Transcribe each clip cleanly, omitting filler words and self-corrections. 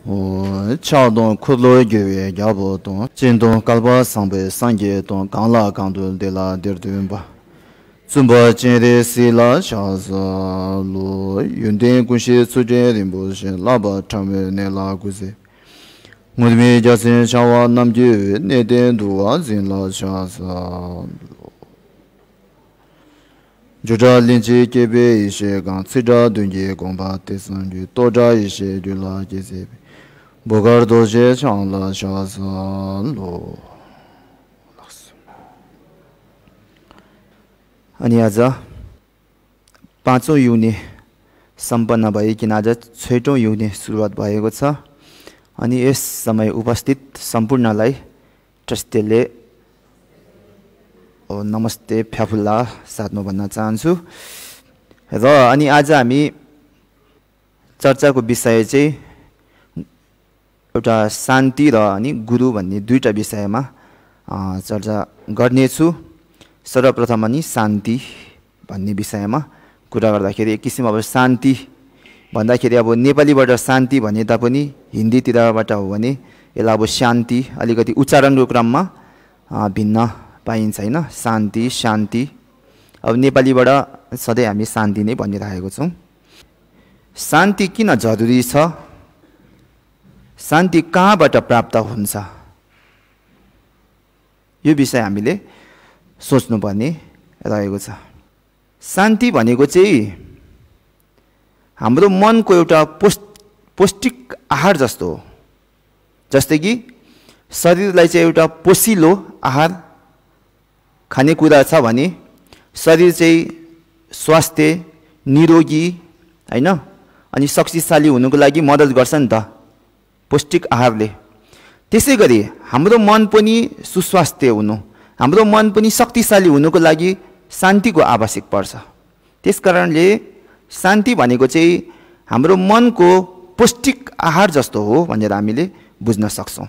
cha dong ku lo ge ya bo dong jin dong gal ba sang be sang ge dong gang la gang du de la de dun ba zun bo jin de si la sha za lo yun de gu shi zu je rin bo shi la ba chang me ne la gu zi mu de me ja sin sha wa nam ji ne de du wa zin la sha za就这临时给别一些刚吃着顿节光把得上去多着一些就拉这些不搞多些长了下山路अनि आज 5औं युनि सम्पन्न भइकन आज 6औं युनि सुरुवात भएको छ अनि यस समय उपस्थित सम्पूर्णलाई ट्रस्टीले नमस्ते फ्याफुल्ला साथमा भन्न चाहन्छु र अनि आज हामी चर्चाको विषय चाहिँ एउटा शान्ति र अनि गुरु भन्ने दुईटा विषयमा चर्चा गर्नेछु सर्वप्रथम अनि शान्ति भन्ने विषयमा कुरा गर्दाखेरि एक किसिम अब शान्ति भन्दाखेरि अब नेपालीबाट शान्ति भने तापनि हिन्दीतिरबाट हो भने यसलाई अब शान्ति अलिकति उच्चारणको क्रममा भिन्न पाइन्छ हैन शान्ति शान्ति अब नेपालीबाट सधैँ हामी शान्ति नै भनिरहेको छौं शान्ति किन जरुरी छ शान्ति कहाँबाट प्राप्त हुन्छ यो विषय हामीले सोच्नुपर्ने रहेको छ शान्ति भनेको चाहिँ हाम्रो मनको एउटा पौष्टिक आहार जस्तो हो जस्तै कि शरीरलाई चाहिँ एउटा पोषिलो आहार खानेकुरा छ भने शरीर चाहिँ स्वास्थ्य निरोगी हैन अनि शक्तिशाली हुनुको लागि मद्दत गर्छ नि त पौष्टिक आहारले त्यसैगरी हाम्रो मन पनि सुस्वास्थ्य हुनु हाम्रो मन पनि शक्तिशाली हुनुको लागि शान्तिको आवश्यक पर्छ त्यसकारणले शान्ति भनेको चाहिँ हाम्रो मनको पौष्टिक आहार जस्तो हो भनेर हामीले बुझ्न सक्छौं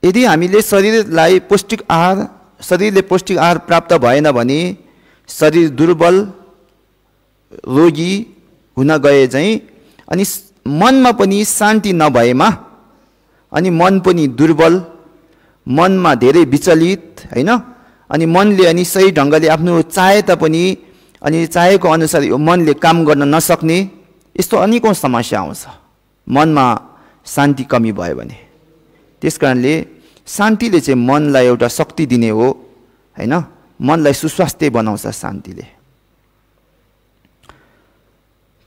यदि हामीले शरीरले पौष्टिक आहार प्राप्त भएन भने शरीर दुर्बल रोगी हुन गए चाहिँ अनि मनमा पनि शान्ति नभएमा अनि मन पनि दुर्बल मनमा धेरै विचलित हैन अनि मनले अनि सही ढंगले आफ्नो चाहे तापनि अनि चाहेको अनुसार यो मनले काम गर्न नसक्ने यस्तो अनेकौं समस्या आउँछ मनमा शान्ति कमी भयो भने त्यसकारणले शान्तिले चाहिँ मनलाई एउटा शक्ति दिने हो हैन मनलाई सुस्वास्थ्य बनाउँछ शान्तिले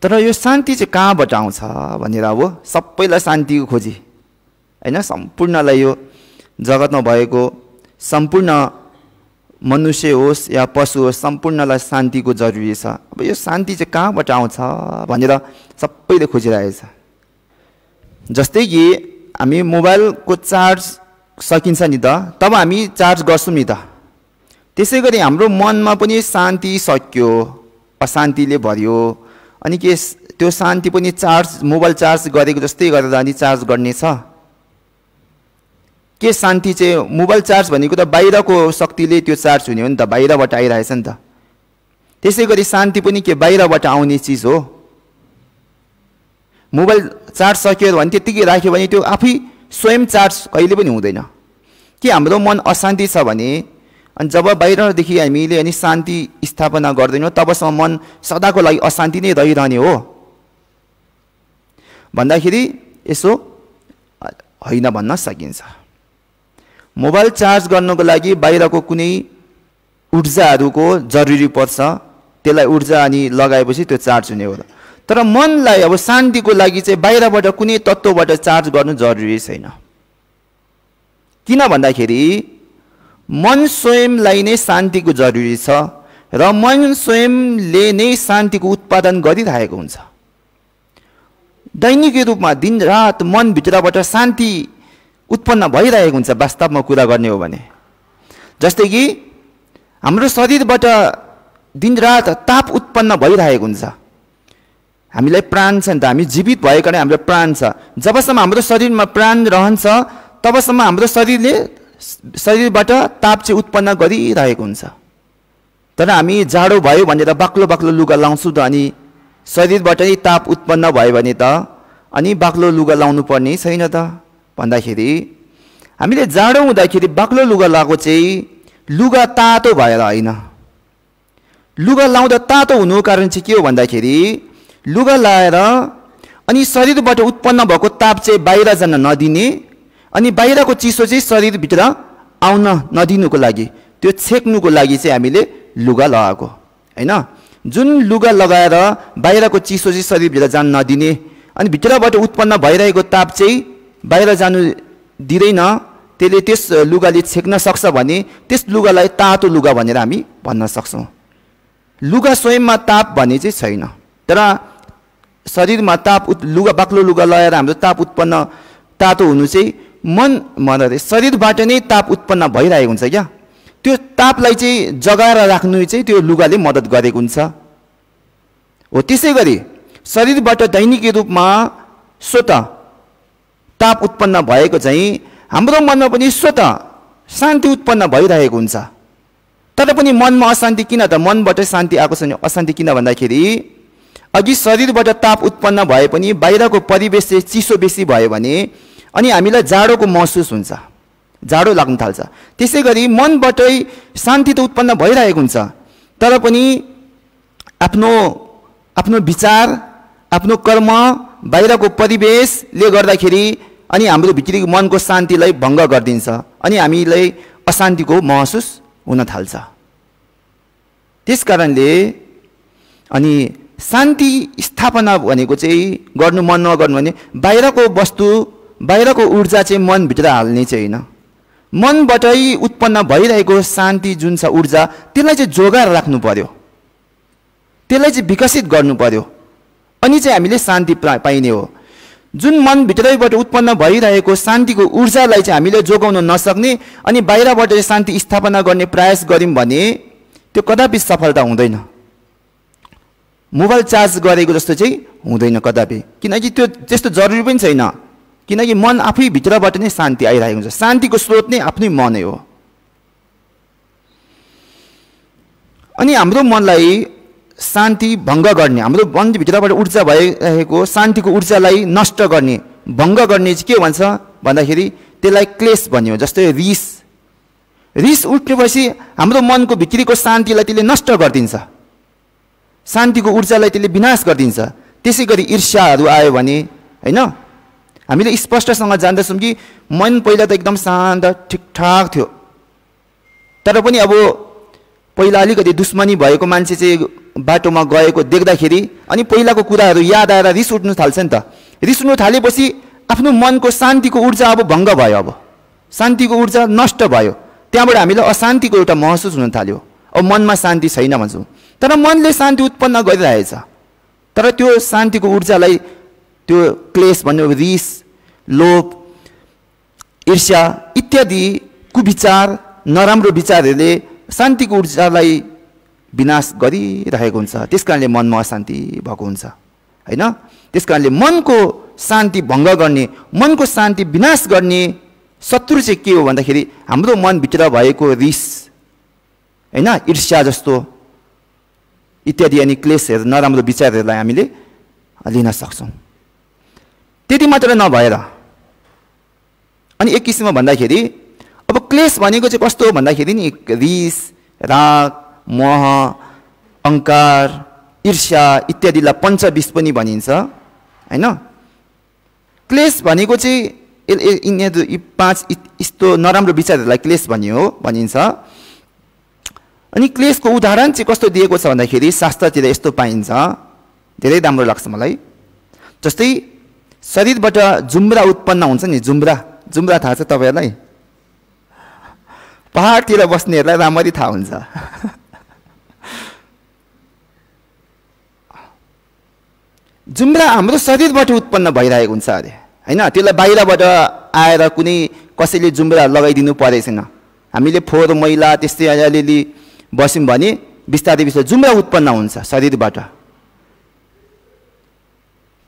तर यो शान्ति चाहिँ कहाँबाट आउँछ भनेर अब सबैलाई शान्तिको खोजी हैन सम्पूर्णलाई यो जगतमा भएको सम्पूर्ण मनुष्य होस् या पशु होस् सम्पूर्णलाई शान्तिको जरुरी छ अब यो शान्ति चाहिँ कहाँबाट आउँछ भनेर सबैले खोजिरहेछ जस्तै कि हामी मोबाइलको चार्ज सकिन्छ नि त तब हामी चार्ज गर्छौं नि त त्यसैगरी हाम्रो मनमा पनि शान्ति सक्यो अशान्तिले भर्यो अनि के त्यो शान्ति पनि चार्ज मोबाइल चार्ज गरेको जस्तै गरेर अनि चार्ज गर्ने छ के शान्ति चाहिँ मोबाइल चार्ज भनेको त बाहिरको शक्तिले त्यो चार्ज हुने हो नि त बाहिरबाट आइरहेछ नि त त्यसैगरी शान्ति पनि के बाहिरबाट आउने चीज हो मोबाइल चार्ज सकियो भने त्यतिकै राख्यो भने त्यो आफै स्वयं चार्ज कहिले पनि हुँदैन के हाम्रो मन अशान्ति छ भने अनि जब बाहिरदेखि हामीले अनि शान्ति स्थापना गर्दैनौं तबसम्म मन सदाको लागि अशान्ति नै रहिरहने हो भन्दाखेरि यसो हैन भन्न सकिन्छ मोबाइल चार्ज गर्नको लागि बाहिरको कुनै ऊर्जाहरुको जरुरी पर्छ त्यसलाई ऊर्जा अनि लगाएपछि त्यो चार्ज हुने हो तर मनलाई अब शान्तिको लागि चाहिँ बाहिरबाट कुनै तत्त्वबाट चार्ज गर्नु जरुरी छैन किन भन्दाखेरि मन स्वयंलाई नै शान्तिको जरुरी छ र मन स्वयंले नै शान्तिको उत्पादन गरिरहेको हुन्छ दैनिक रूपमा दिनरात मन भित्रबाट शान्ति उत्पन्न भइरहेको हुन्छ वास्तवमा कुरा गर्ने हो भने जस्तै कि हाम्रो शरीरबाट दिनरात ताप उत्पन्न भइरहेको हुन्छ हामीलाई प्राण छ नि त हामी जीवित भएकाले हाम्रो प्राण छ जबसम्म हाम्रो शरीरमा प्राण रहन्छ तबसम्म हाम्रो शरीरबाट ताप चाहिँ उत्पन्न गरिरहेको हुन्छ तर हामी जाडो भयो भनेर बाक्लो बाक्लो लुगा लाउँछौं त अनि शरीरबाट नै ताप उत्पन्न भयो भने त अनि बाक्लो लुगा लाउनु पर्ने छैन त भन्दाखेरि हामीले जाडो हुँदाखेरि बाक्लो लुगा लगाएको चाहिँ लुगा तातो भएर होइन। लुगा लाउँदा तातो हुनुको कारण चाहिँ के हो भन्दाखेरि लुगा लाएर अनि शरीरबाट उत्पन्न भएको ताप चाहिँ बाहिर जान नदिने अनि बाहिरको चिसो चाहिँ शरीरभित्र आउन नदिनुको लागि, त्यो छेक्नुको लागि चाहिँ हामीले लुगा लगाएको हैन। जुन लुगा लगाएर बाहिरको चिसो चाहिँ शरीरभित्र जान नदिने अनि भित्रबाट उत्पन्न भइरहेको ताप चाहिँ बाहिर जानु दिँदैन, त्यसले त्यस लुगाले छेक्न सक्छ भने त्यस लुगालाई तातो लुगा भनेर हामी भन्न सक्छौँ। लुगा स्वयंमा ताप भन्ने चाहिँ छैन, तर शरीरमा ताप लुगा बाक्लो लुगा लगाएर हाम्रो ताप उत्पन्न तातो हुनु चाहिँ मन शरीरबाट नै ताप उत्पन्न भइरहेको हुन्छ क्या। त्यो तापलाई चाहिँ जगाएर राख्नु चाहिँ त्यो लुगाले मद्दत गरेको हुन्छ हो। त्यसै गरी शरीरबाट दैनिक रूपमा स्वत ताप उत्पन्न भएको चाहिँ हाम्रो मनमा पनि स्वत शान्ति उत्पन्न भइरहेको हुन्छ। तर पनि मनमा अशान्ति किन त? मनबाट शान्ति आएको छैन, अशान्ति किन भन्दाखेरि अघि शरीरबाट ताप उत्पन्न भए पनि बाहिरको परिवेश चाहिँ चिसो बेसी भयो भने अनि हामीलाई जाडोको महसुस हुन्छ, जाडो लाग्न थाल्छ। त्यसै गरी मनबाटै शान्ति त उत्पन्न भइरहेको हुन्छ, तर पनि आफ्नो विचार, आफ्नो कर्म, बाहिरको परिवेशले गर्दाखेरि अनि हाम्रो भित्री मनको शान्तिलाई भङ्ग गरिदिन्छ अनि हामीलाई अशान्तिको महसुस हुन थाल्छ। त्यस कारणले अनि शान्ति स्थापना भनेको चाहिँ गर्नु मन नगर्नु भने बाहिरको वस्तु, बाहिरको ऊर्जा चाहिँ मनभित्र हाल्ने चाहिँ होइन। मनबाटै उत्पन्न भइरहेको शान्ति जुन छ ऊर्जा, त्यसलाई चाहिँ जोगाएर राख्नु पर्यो, त्यसलाई चाहिँ विकसित गर्नु पर्यो, अनि चाहिँ हामीले शान्ति पाइने हो। जुन मनभित्रैबाट उत्पन्न भइरहेको शान्तिको ऊर्जालाई चाहिँ हामीले जोगाउन नसक्ने अनि बाहिरबाट चाहिँ शान्ति स्थापना गर्ने प्रयास गऱ्यौँ भने त्यो कदापि सफलता हुँदैन। मोबाइल चार्ज गरेको जस्तो चाहिँ हुँदैन कदापि, किनकि त्यो त्यस्तो जरुरी पनि छैन, किनकि मन आफै भित्रबाट नै शान्ति आइरहेको हुन्छ। शान्तिको स्रोत नै आफ्नै मन नै हो। अनि हाम्रो मनलाई शान्ति भङ्ग गर्ने, हाम्रो मनभित्रबाट ऊर्जा भइरहेको शान्तिको ऊर्जालाई नष्ट गर्ने, भङ्ग गर्ने चाहिँ के भन्छ भन्दाखेरि त्यसलाई क्लेश भन्यो। जस्तै रिस उठ्नेपछि हाम्रो मनको भित्रीको शान्तिलाई त्यसले नष्ट गरिदिन्छ, शान्तिको ऊर्जालाई त्यसले विनाश गरिदिन्छ। त्यसै गरी ईर्ष्याहरू आयो भने होइन, हामीले स्पष्टसँग जान्दछौँ कि मन पहिला त एकदम शान्त ठिकठाक थियो, तर पनि अब पहिला अलिकति दुश्मनी भएको मान्छे चाहिँ बाटोमा गएको देख्दाखेरि अनि पहिलाको कुराहरू याद आएर रिस उठ्नु थाल्छ नि त। रिस उठ्नु थालेपछि आफ्नो मनको शान्तिको ऊर्जा अब भङ्ग भयो, अब शान्तिको ऊर्जा नष्ट भयो, त्यहाँबाट हामीलाई अशान्तिको एउटा महसुस हुन थाल्यो। अब मनमा शान्ति छैन भन्छौँ, तर मनले शान्ति उत्पन्न गरिरहेछ, तर त्यो शान्तिको ऊर्जालाई त्यो क्लेश भन्यो, रिस, लोभ, ईर्ष्या इत्यादि कुविचार, नराम्रो विचारहरूले शान्तिको ऊर्जालाई विनाश गरिरहेको हुन्छ। त्यस कारणले मनमा अशान्ति भएको हुन्छ हैन। त्यस कारणले मनको शान्ति भङ्ग गर्ने, मनको शान्ति विनाश गर्ने शत्रु चाहिँ के हो भन्दाखेरि हाम्रो मनभित्र भएको रिस हैन, ईर्ष्या जस्तो इत्यादि अनि क्लेशहरू, नराम्रो विचारहरूलाई हामीले लिन सक्छौँ। त्यति मात्र नभएर अनि एक किसिममा भन्दाखेरि अब क्लेश भनेको चाहिँ कस्तो हो भन्दाखेरि नि रिस, राग, मोह, अहंकार, ईर्ष्या इत्यादिलाई पञ्चविष पनि भनिन्छ हैन। क्लेश भनेको चाहिँ यिनीहरू पाँच यस्तो नराम्रो विचारहरूलाई क्लेश भनिन्छ। अनि क्लेशको उदाहरण चाहिँ कस्तो दिएको छ भन्दाखेरि शास्त्रतिर यस्तो पाइन्छ, धेरै राम्रो लाग्छ मलाई। जस्तै शरीरबाट जुम्रा उत्पन्न हुन्छ नि, जुम्रा थाहा छ तपाईहरुलाई? पहाडतिर बस्नेहरूलाई राम्ररी थाहा हुन्छ। जुम्रा हाम्रो शरीरबाट उत्पन्न भइरहेको हुन्छ अरे हैन। त्यसलाई बाहिरबाट आएर कुनै कसैले जुम्रा लगाइदिनु परेछैन। हामीले फोहोर मैला त्यस्तै अलिअलि बस्यौँ भने बिस्तारै बिस्तारै जुम्रा उत्पन्न हुन्छ शरीरबाट।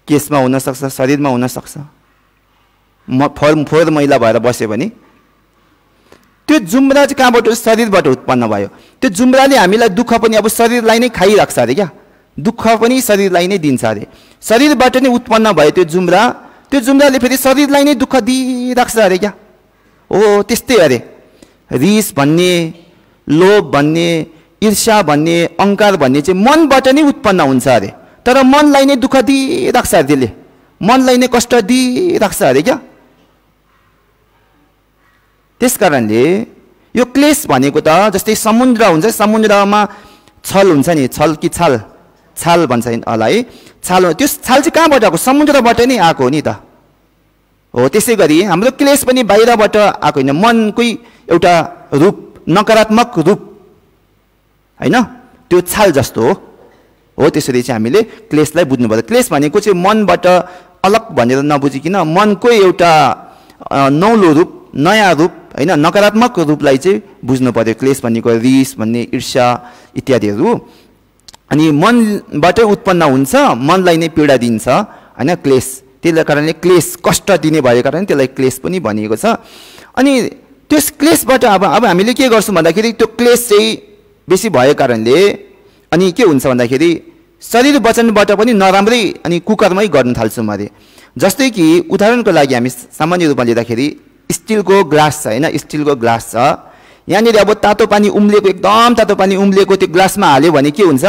केसमा हुन सक्छ, शरीरमा हुन सक्छ। फोहोर मैला भएर बस्यो भने त्यो जुम्रा चाहिँ कहाँबाट? शरीरबाट उत्पन्न भयो। त्यो जुम्राले हामीलाई दुःख पनि अब शरीरलाई नै खाइराख्छ अरे क्या। दुःख पनि शरीरलाई नै दिन्छ अरे। शरीरबाट नै उत्पन्न भयो त्यो जुम्राले फेरि शरीरलाई नै दुःख दिइराख्छ अरे क्या। हो त्यस्तै अरे। रिस भन्ने, लोभ भन्ने, ईर्ष्या भन्ने, अहंकार भन्ने चाहिँ मनबाट नै उत्पन्न हुन्छ अरे। तर मनलाई नै दुःख दिइराख्छ अरे, त्यसले मनलाई नै कष्ट दिइराख्छ अरे क्या। त्यसकारणले यो क्लेश भनेको त जस्तै समुद्र हुन्छ, समुद्रमा छल हुन्छ नि, छल कि छाल भन्छ होला है। छाल, त्यो छाल चाहिँ कहाँबाट आएको? समुद्रबाट नै आएको हो नि त। हो त्यसै गरी हाम्रो क्लेश पनि बाहिरबाट आएको होइन, मनकै एउटा रूप, नकारात्मक रूप होइन, त्यो छाल जस्तो हो। त्यसरी चाहिँ हामीले क्लेशलाई बुझ्नु पर्छ। क्लेश भनेको चाहिँ मनबाट अलग भनेर नबुझिकन मनको एउटा नौलो रूप, नयाँ रूप होइन, नकारात्मक रूपलाई चाहिँ बुझ्नु पर्यो। क्लेश भनेको रिस भन्ने, ईर्ष्या इत्यादिहरू अनि मनबाटै उत्पन्न हुन्छ, मनलाई नै पीडा दिन्छ होइन क्लेश। त्यसले कारणले क्लेश कष्ट दिने भएको कारण त्यसलाई क्लेश पनि भनिएको छ। अनि त्यस क्लेशबाट अब हामीले के गर्छौँ भन्दाखेरि त्यो क्लेश चाहिँ बेसी भएको कारणले अनि के हुन्छ भन्दाखेरि शरीर वचनबाट पनि नराम्रै अनि कुकर्मै गर्न थाल्छौँ अरे। जस्तै कि उदाहरणको लागि हामी सामान्य रूपमा लिँदाखेरि स्टिलको ग्लास छ होइन, स्टिलको ग्लास छ, यहाँनिर अब तातो पानी उम्लेको, एकदम तातो पानी उम्लेको त्यो ग्लासमा हाल्यो भने के हुन्छ?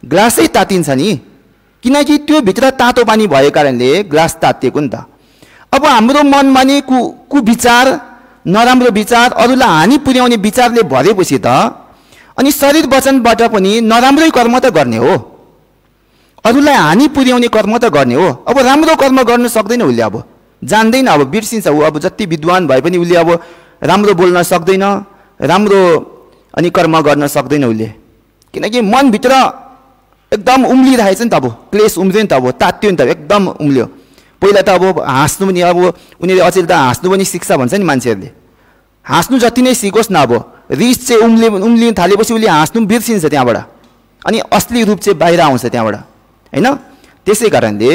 ग्लासै तातिन्छ नि, किनकि त्यो भित्र तातो पानी भएको कारणले ग्लास तातिएको नि त। अब हाम्रो मनमा नि कुविचार, नराम्रो विचार, अरूलाई हानि पुर्याउने विचारले भरेपछि त अनि शरीर वचनबाट पनि नराम्रै कर्म त गर्ने हो, अरूलाई हानि पुर्याउने कर्म त गर्ने हो। अब राम्रो कर्म गर्न सक्दैन उसले, अब जान्दैन, अब बिर्सिन्छ ऊ। अब जति विद्वान भए पनि उसले अब राम्रो बोल्न सक्दैन, राम्रो अनि कर्म गर्न सक्दैन उसले, किनकि मनभित्र एकदम उम्लिरहेछ नि त। अब क्लेश उम्ल्यो नि त, अब तात्यो नि त, एकदम उम्ल्यो। पहिला त अब हाँस्नु पनि, अब उनीहरूले अचेल त हाँस्नु पनि सिक्छ भन्छ नि मान्छेहरूले, हाँस्नु जति नै सिकोस् न, अब रिस चाहिँ उम्लिन थालेपछि उसले हाँस्नु पनि बिर्सिन्छ त्यहाँबाट, अनि असली रूप चाहिँ बाहिर आउँछ त्यहाँबाट होइन। त्यसै कारणले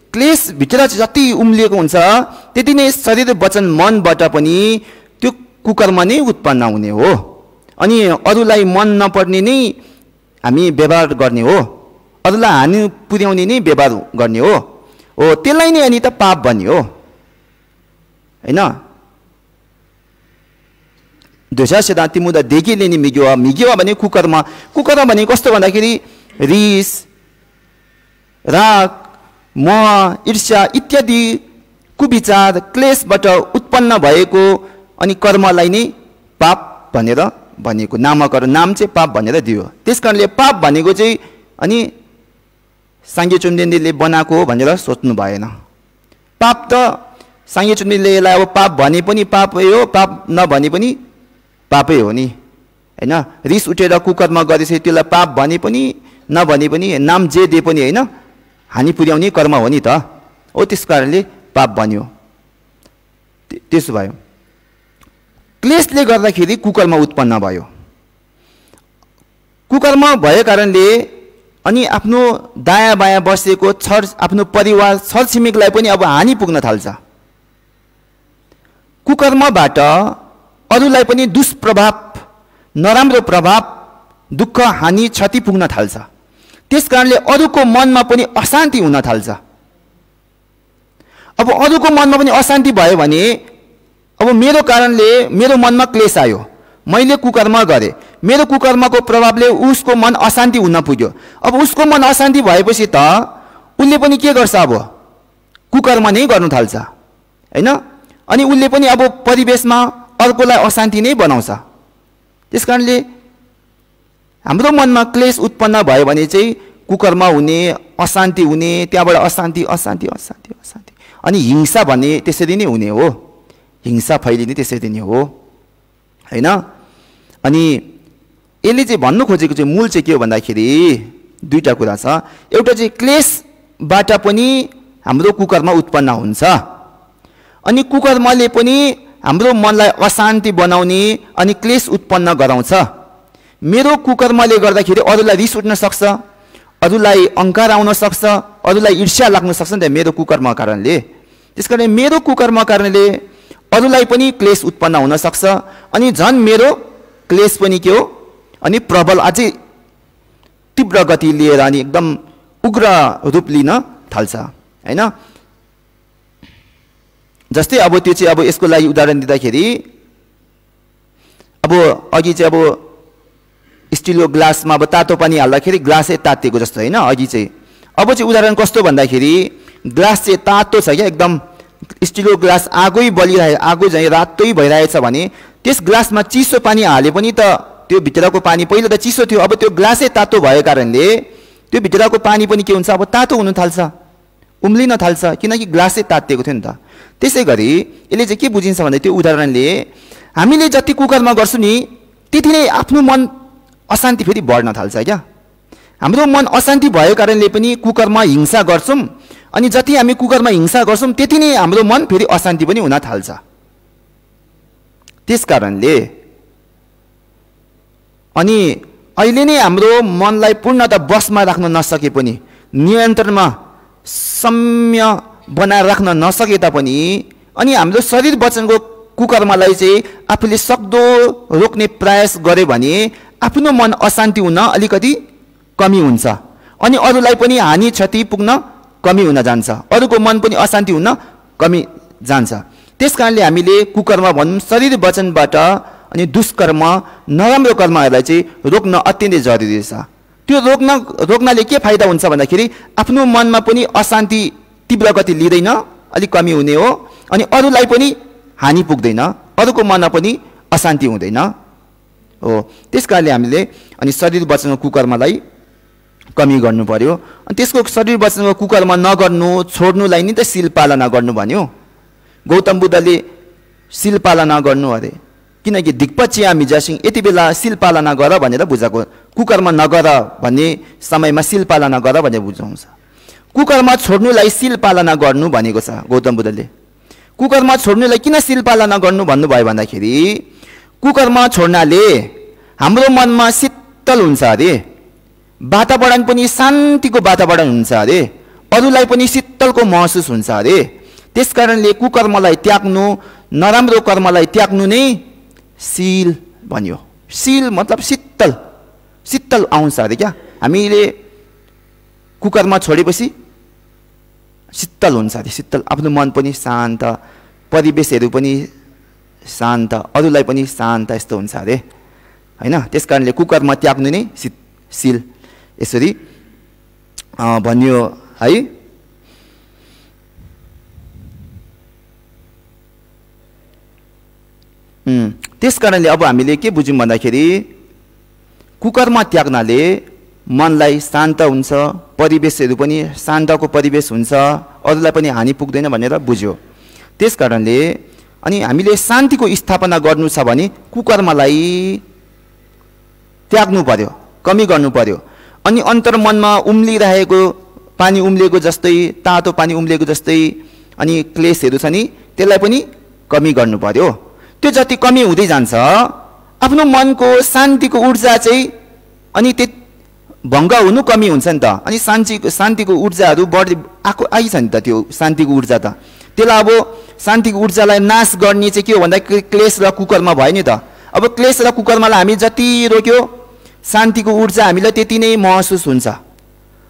क्लेशभित्र जति उम्लिएको हुन्छ त्यति नै शरीर वचन मनबाट पनि त्यो कुकर्म नै उत्पन्न हुने हो। अनि अरूलाई मन नपर्ने नै हामी व्यवहार गर्ने हो, अरूलाई हानि पुर्याउने नै व्यवहार गर्ने हो, त्यसलाई नै अनि त पाप भन्ने हो होइन। दोषास्यदा तिमुदा देखिले नि मिग्यो भने कुकर्म भने कस्तो भन्दाखेरि रिस, राग, मोह, ईर्ष्या इत्यादि कुविचार, क्लेशबाट उत्पन्न भएको अनि कर्मलाई नै पाप भनेर भनेको, नामकरण नाम चाहिँ पाप भनेर दियो। त्यसकारणले पाप भनेको चाहिँ अनि साङ्गे चुम्देनले बनाएको भनेर सोच्नु भएन। पाप त साङ्गे चुम्देनले यसलाई अब पाप भने पनि पापै हो, पाप नभने पनि पापै हो नि होइन। रिस उठेर कुकर्म गरेपछि त्यसलाई पाप भने पनि नभने पनि, नाम जे दिए पनि होइन, हानि पुर्याउने कर्म हो नि त हो। त्यस कारणले पाप बन्यो। त्यसो भयो, क्लेशले गर्दाखेरि कुकर्म उत्पन्न भयो। कुकर्म भएको कारणले अनि आफ्नो दायाँ बायाँ बसेको आफ्नो परिवार, छरछिमेकलाई पनि अब हानि पुग्न थाल्छ। कुकर्मबाट अरूलाई पनि दुष्प्रभाव, नराम्रो प्रभाव, दुःख, हानि, क्षति पुग्न थाल्छ। त्यस कारणले अरूको मनमा पनि अशान्ति हुन थाल्छ। अब अरूको मनमा पनि अशान्ति भयो भने अब मेरो कारणले मेरो मनमा क्लेश आयो, मैले कुकर्म गरेँ, मेरो कुकर्मको प्रभावले उसको मन अशान्ति हुन पुग्यो। अब उसको मन अशान्ति भएपछि त उसले पनि के गर्छ? अब कुकर्म नै गर्नु थाल्छ होइन। अनि उसले पनि अब परिवेशमा अर्कोलाई अशान्ति नै बनाउँछ। त्यस कारणले हाम्रो मनमा क्लेश उत्पन्न भयो भने चाहिँ कुकर्म हुने, अशान्ति हुने, त्यहाँबाट अशान्ति अशान्ति अशान्ति अशान्ति अनि हिंसा भन्ने त्यसरी नै हुने हो, हिंसा फैलिने त्यसरी नै हो होइन। अनि यसले चाहिँ भन्नु खोजेको चाहिँ मूल चाहिँ के हो भन्दाखेरि दुईटा कुरा छ। एउटा चाहिँ क्लेशबाट पनि हाम्रो कुकर्म उत्पन्न हुन्छ, अनि कुकर्मले पनि हाम्रो मनलाई अशान्ति बनाउने अनि क्लेश उत्पन्न गराउँछ। मेरो कुकर्मले गर्दाखेरि अरूलाई रिस उठ्न सक्छ, अरूलाई अहंकार आउन सक्छ, अरूलाई ईर्ष्या लाग्न सक्छ नि त मेरो कुकर्म कारणले। त्यसकारण मेरो कुकर्म कारणले अरूलाई पनि क्लेश उत्पन्न हुन सक्छ, अनि झन् मेरो क्लेश पनि के हो अनि प्रबल अझै तीव्र गति लिएर अनि एकदम उग्र रूप लिन थाल्छ हैन। जस्तै अब त्यो चाहिँ अब यसको लागि उदाहरण दिँदाखेरि अब अघि चाहिँ अब स्टिलको ग्लासमा अब तातो पानी हाल्दाखेरि ग्लासै तातिएको जस्तो हैन अघि चाहिँ। अब चाहिँ उदाहरण कस्तो भन्दाखेरि ग्लास चाहिँ तातो छ क्या, एकदम स्टिलको ग्लास आगै बलिरहेको आगो चाहिँ रातै भइरहेछ भने त्यस ग्लासमा चिसो पानी हाले पनि त त्यो भित्रको पानी पहिला त चिसो थियो, अब त्यो ग्लासै तातो भएको कारणले त्यो भित्रको पानी पनि के हुन्छ अब तातो हुन थाल्छ, उम्लिन थाल्छ, किनकि ग्लासै तातिएको थियो नि त। त्यसै गरी यसले चाहिँ के बुझिन्छ भन्दा त्यो उदाहरणले हामीले जति कुकरमा गर्छौँ नि त्यति नै आफ्नो मन अशान्ति फेरि बढ्न थाल्छ क्या। हाम्रो मन अशान्ति भएको कारणले पनि कुकरमा हिंसा गर्छौँ, अनि जति हामी कुकरमा हिंसा गर्छौँ त्यति नै हाम्रो मन फेरि अशान्ति पनि हुन थाल्छ। त्यस कारणले अनि अहिले नै हाम्रो मनलाई पूर्णतः बसमा राख्न नसके पनि, नियन्त्रणमा सम्य बनाएर राख्न नसके तापनि अनि हाम्रो शरीर वचनको कुकर्मलाई चाहिँ आफूले सक्दो रोक्ने प्रयास गरे भने आफ्नो मन अशान्ति हुन अलिकति कमी हुन्छ, अनि अरूलाई पनि हानि क्षति पुग्न कमी हुन जान्छ, अरूको मन पनि अशान्ति हुन कमी जान्छ। त्यसकारणले हामीले कुकर्म भनौँ शरीर वचनबाट अनि दुष्कर्म नराम्रो कर्महरूलाई चाहिँ रोक्न अत्यन्तै जरुरी छ। त्यो रोक्नाले के फाइदा हुन्छ भन्दाखेरि आफ्नो मनमा पनि अशान्ति तीव्र गति लिँदैन, अलिक कमी हुने हो, अनि अरूलाई पनि हानि पुग्दैन, अरूको मनमा पनि अशान्ति हुँदैन हो। त्यसकारणले हामीले अनि शरीर वचनको कुकर्मलाई कमी गर्नु पर्यो। अनि त्यसको शरीर वचनको कुकर्म नगर्नु छोड्नुलाई नि त शील पालना गर्नु भन्यो। गौतम बुद्धले शील पालना गर्नु अरे, किनकि दिक्पचियामी जसिङ यति बेला शील पालना गर भनेर बुझाएको, कुकर्म नगर भन्ने समयमा शील पालना गर भनेर बुझाउँछ। कुकर्म छोड्नुलाई शील पालना गर्नु भनेको छ गौतम बुद्धले। कुकर्म छोड्नुलाई किन शील पालना गर्नु भन्नुभयो भन्दाखेरि कुकर्म छोड्नाले हाम्रो मनमा शीतल हुन्छ अरे, वातावरण पनि शान्तिको वातावरण हुन्छ अरे, अरूलाई पनि शीतलको महसुस हुन्छ अरे। त्यसकारणले कुकर्मलाई त्याग्नु, नराम्रो कर्मलाई त्याग्नु नै शील भन्यो। शील मतलब शीतल, शीतल आउँछ अरे क्या। हामीले कुकर्म छोडेपछि शीतल हुन्छ अरे, शीतल, आफ्नो मन पनि शान्त, परिवेशहरू पनि शान्त, अरूलाई पनि शान्त, यस्तो हुन्छ अरे हैन। त्यसकारणले कुकर्म त्याग्नु नै शील यसरी भन्यो है। त्यसकारणले अब हामीले के बुझ्यौँ भन्दाखेरि कुकर्म त्याग्नाले मनलाई शान्त हुन्छ, परिवेशहरू पनि शान्तको परिवेश हुन्छ, अरूलाई पनि हानि पुग्दैन भनेर बुझ्यो। त्यसकारणले अनि हामीले शान्तिको स्थापना गर्नु छ भने कुकर्मलाई त्याग्नु पर्यो, कमी गर्नु पर्यो। अनि अन्तर्मनमा उम्लिरहेको पानी उम्लेको जस्तै, तातो पानी उम्लेको जस्तै अनि क्लेशहरू छ नि त्यसलाई पनि कमी गर्नु पर्यो। त्यो जति कमी हुँदै जान्छ आफ्नो मनको शान्तिको ऊर्जा चाहिँ अनि त्यो भङ्ग हुनु कमी हुन्छ नि त। अनि शान्तिको ऊर्जाहरू बढ्दै आइछ नि त, त्यो शान्तिको ऊर्जा त। त्यसलाई अब शान्तिको ऊर्जालाई नाश गर्ने चाहिँ के हो भन्दा क्लेश र कुकर्म भयो नि त। अब क्लेश र कुकर्मलाई हामी जति रोक्यो शान्तिको ऊर्जा हामीलाई त्यति नै महसुस हुन्छ।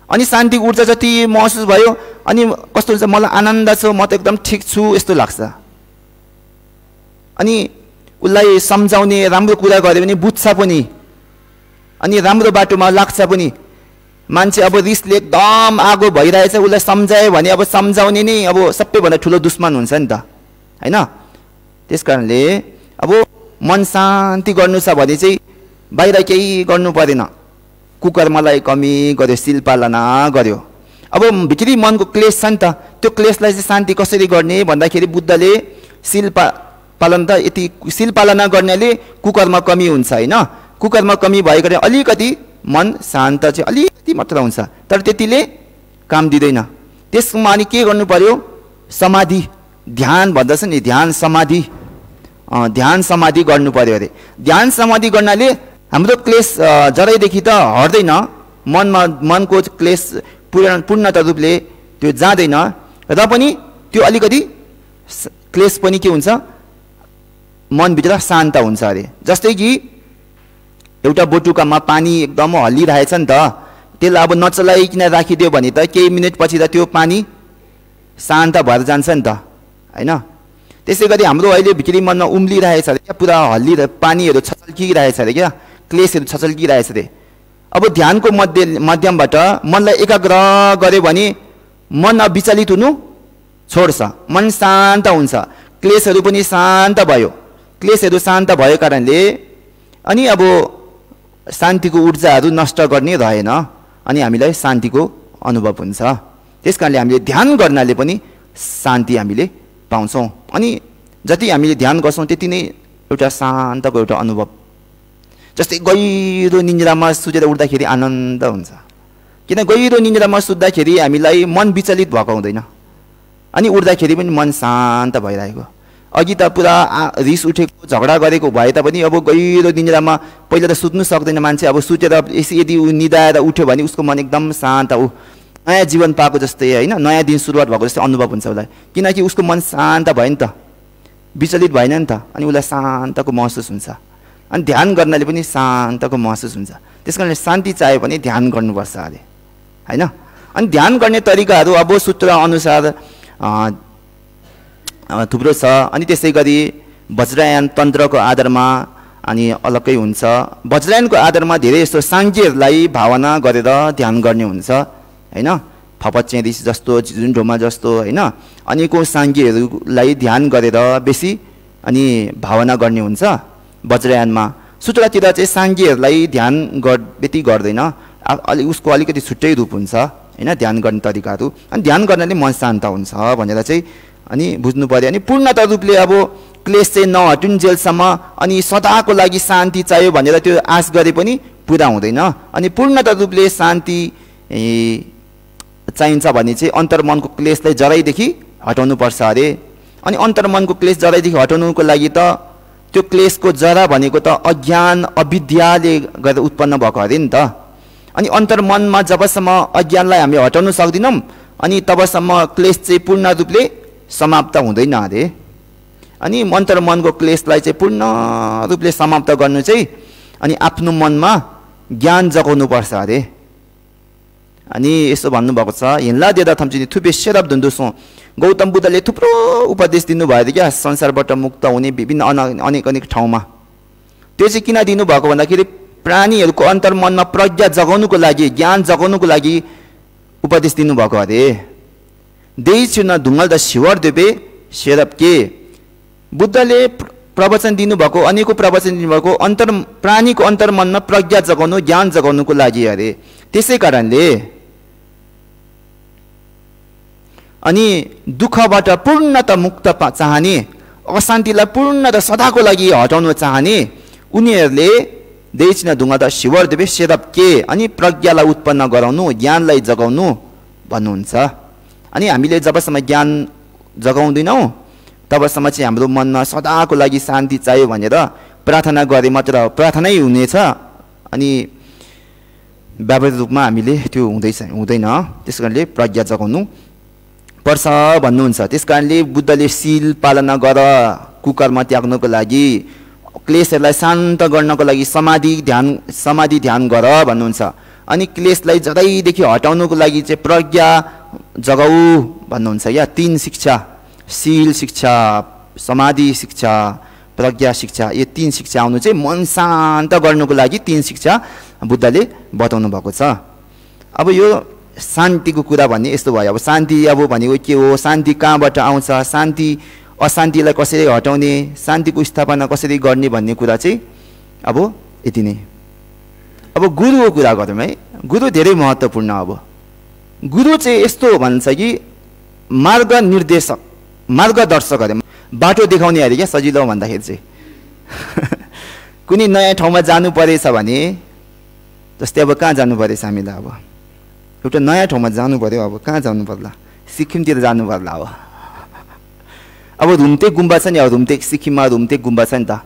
अनि शान्तिको ऊर्जा जति महसुस भयो अनि कस्तो हुन्छ, मलाई आनन्द छ, म त एकदम ठिक छु यस्तो लाग्छ। अनि उसलाई सम्झाउने राम्रो कुरा गऱ्यो भने बुझ्छ पनि, अनि राम्रो बाटोमा लाग्छ पनि। मान्छे अब रिसले एकदम आगो भइरहेछ, उसलाई सम्झायो भने अब सम्झाउने नै अब सबैभन्दा ठुलो दुश्मन हुन्छ नि त हैन। त्यसकारणले अब मन शान्ति गर्नु छ भने चाहिँ बाहिर केही गर्नु परेन, कुकर्मलाई कमी गर्यो, शील पालना गर्यो। अब भित्री मनको क्लेश छ नि त, त्यो क्लेशलाई चाहिँ शान्ति कसरी गर्ने भन्दाखेरि बुद्धले शील पालन त यति शील पालना गर्नाले कुकर्म कमी हुन्छ हैन। कुकर्म कमी भएको अलिकति मन शान्त चाहिँ अलिकति मात्र हुन्छ, तर त्यतिले काम दिँदैन। त्यसमा अनि के गर्नु पर्यो, समाधि, ध्यान भन्दछ नि, ध्यान समाधि, ध्यान समाधि गर्नु पर्यो अरे। ध्यान समाधि गर्नाले हाम्रो क्लेश जरैदेखि त हट्दैन, मनको क्लेश पूर्णत रूपले त्यो जाँदैन, र पनि त्यो अलिकति क्लेश पनि के हुन्छ, मनभित्र शान्त हुन्छ अरे। जस्तै कि एउटा बटुकामा पानी एकदम हल्लिरहेछ नि त, त्यसलाई अब नचलाइकन राखिदियो भने त केही मिनेटपछि त त्यो पानी शान्त भएर जान्छ नि त हैन। त्यसै गरी हाम्रो अहिले भित्री मनमा उम्लिरहेछ अरे क्या, पुरा पानीहरू छचल्किरहेछ अरे क्या, क्लेशहरू छचल्किरहेछ अरे। अब ध्यानको माध्यमबाट मनलाई एकाग्र गर्यो भने मन विचलित हुनु छोड्छ, मन शान्त हुन्छ, क्लेशहरू पनि शान्त भयो। क्लेशहरू शान्त भएको कारणले अनि अब शान्तिको ऊर्जाहरू नष्ट गर्ने रहेन अनि हामीलाई शान्तिको अनुभव हुन्छ। त्यसकारणले हामीले ध्यान गर्नाले पनि शान्ति हामीले पाउँछौँ। अनि जति हामीले ध्यान गर्छौँ त्यति नै एउटा शान्तको एउटा अनुभव, जस्तै गहिरो निन्द्रामा सुतेर उठ्दाखेरि आनन्द हुन्छ। किन गहिरो निन्द्रामा सुत्दाखेरि हामीलाई मन विचलित भएको हुँदैन अनि उठ्दाखेरि पनि मन शान्त भइरहेको। अघि त पुरा रिस उठेको झगडा गरेको भए तापनि अब गहिरो निन्द्रामा पहिला त सुत्नु सक्दैन मान्छे, अब सुतेर यदि निदाएर उठ्यो भने उसको मन एकदम शान्त, ऊ नयाँ जीवन पाएको जस्तै हैन, नयाँ दिन सुरुवात भएको जस्तै अनुभव हुन्छ उसलाई। किनकि उसको मन शान्त भयो नि त, विचलित भएन नि त, अनि उसलाई शान्तको महसुस हुन्छ। अनि ध्यान गर्नाले पनि शान्तको महसुस हुन्छ। त्यसकारणले शान्ति चाहियो भने ध्यान गर्नुपर्छ अरे हैन। अनि ध्यान गर्ने तरिकाहरू अब सूत्र अनुसार थुप्रो छ। अनि त्यसै गरी वज्रायन तन्त्रको आधारमा अनि अलग्गै हुन्छ। वज्रायनको आधारमा धेरै यस्तो साङ्गेहरूलाई भावना गरेर ध्यान गर्ने हुन्छ हैन, फपचेरी जस्तो, झुन्डोमा जस्तो हैन, अनेकौँ साङ्गेहरूलाई ध्यान गरेर बेसी अनि भावना गर्ने हुन्छ वज्रायनमा। सूत्रतिर चाहिँ साङ्गेहरूलाई ध्यान त्यति गर्दैन, उसको अलिकति छुट्टै रूप हुन्छ हैन ध्यान गर्ने तरिकाहरू। अनि ध्यान गर्नाले मन शान्त हुन्छ भनेर चाहिँ अनि बुझ्नु पर्यो। अनि पूर्णत रूपले अब क्लेश चाहिँ नहटुन्जेलसम्म अनि सदाको लागि शान्ति चाहियो भनेर त्यो आश गरे पनि पुरा हुँदैन। अनि पूर्णत रूपले शान्ति चाहिन्छ भने चाहिँ अन्तर्मनको क्लेशलाई जराइदेखि हटाउनु पर्छ अरे। अनि अन्तर्मनको क्लेश जराइदेखि हटाउनुको लागि त त्यो क्लेशको जरा भनेको त अज्ञान अविद्याले गर्दा उत्पन्न भएको अरे नि त। अनि अन्तर्मनमा जबसम्म अज्ञानलाई हामी हटाउन सक्दैनौँ अनि तबसम्म क्लेश चाहिँ पूर्ण रूपले समाप्त हुँदैन अरे। अनि अन्तर्मनको क्लेशलाई चाहिँ पूर्ण रूपले समाप्त गर्नु चाहिँ अनि आफ्नो मनमा ज्ञान जगाउनु पर्छ अरे। अनि यसो भन्नुभएको छ, हिँड्ला देदा थम्चिनी थुपे सेरप धुन्दुसौँ। गौतम बुद्धले थुप्रो उपदेश दिनुभयो क्या संसारबाट मुक्त हुने विभिन्न अनेक अनेक ठाउँमा। त्यो चाहिँ किन दिनुभएको भन्दाखेरि प्राणीहरूको अन्तर्मनमा प्रज्ञा जगाउनुको लागि, ज्ञान जगाउनुको लागि उपदेश दिनुभएको अरे। देइचुन ढुङ्गल द शिवर देवे सेरप के बुद्धले प्रवचन दिनुभएको, अनेकौँ प्रवचन दिनुभएको प्राणीको अन्तर्मनमा प्रज्ञा जगाउनु, ज्ञान जगाउनुको लागि अरे। त्यसै कारणले अनि दुःखबाट पूर्णत मुक्त चाहने, अशान्तिलाई पूर्णत सदाको लागि हटाउन चाहने उनीहरूले देइचिन ढुङ्गा त शिवर देवे सेरप के अनि प्रज्ञालाई उत्पन्न गराउनु, ज्ञानलाई जगाउनु भन्नुहुन्छ। अनि हामीले जबसम्म ज्ञान जगाउँदैनौँ तबसम्म चाहिँ हाम्रो मनमा सदाको लागि शान्ति चाहियो भनेर प्रार्थना गरे मात्र प्रार्थनै हुनेछ अनि व्यावहारिक रूपमा हामीले त्यो हुँदैन। त्यस कारणले प्रज्ञा जगाउनु पर्छ भन्नुहुन्छ। त्यस कारणले बुद्धले शील पालना गर, कुकर्म त्याग्नको लागि, क्लेशहरूलाई शान्त गर्नको लागि समाधि ध्यान गर भन्नुहुन्छ। अनि क्लेशलाई जरैदेखि हटाउनुको लागि चाहिँ प्रज्ञा जगाऊ भन्नुहुन्छ। या 3 शिक्षा, शील शिक्षा, समाधि शिक्षा, प्रज्ञा शिक्षा, यो 3 शिक्षा आउनु चाहिँ मन शान्त गर्नुको लागि 3 शिक्षा बुद्धले बताउनु भएको छ। अब यो शान्तिको कुरा भन्ने यस्तो भयो। अब शान्ति अब भनेको के हो, शान्ति कहाँबाट आउँछ, शान्ति अशान्तिलाई कसरी हटाउने, शान्तिको स्थापना कसरी गर्ने भन्ने कुरा चाहिँ अब यति नै। अब गुरुको कुरा गरौँ है। गुरु धेरै महत्त्वपूर्ण। अब गुरु चाहिँ यस्तो भन्छ कि मार्ग निर्देशक, मार्गदर्शक अरे, बाटो देखाउने अरे क्या सजिलो भन्दाखेरि चाहिँ। कुनै नयाँ ठाउँमा जानु परेछ भने जस्तै अब कहाँ जानु परेछ हामीलाई, अब एउटा नयाँ ठाउँमा जानु पर्यो, अब कहाँ जानु पर्ला, सिक्किमतिर जानु पर्ला। अब रुम्तेक गुम्बा छ नि, अब रुम्तेक सिक्किममा रुम्तेक गुम्बा छ नि त।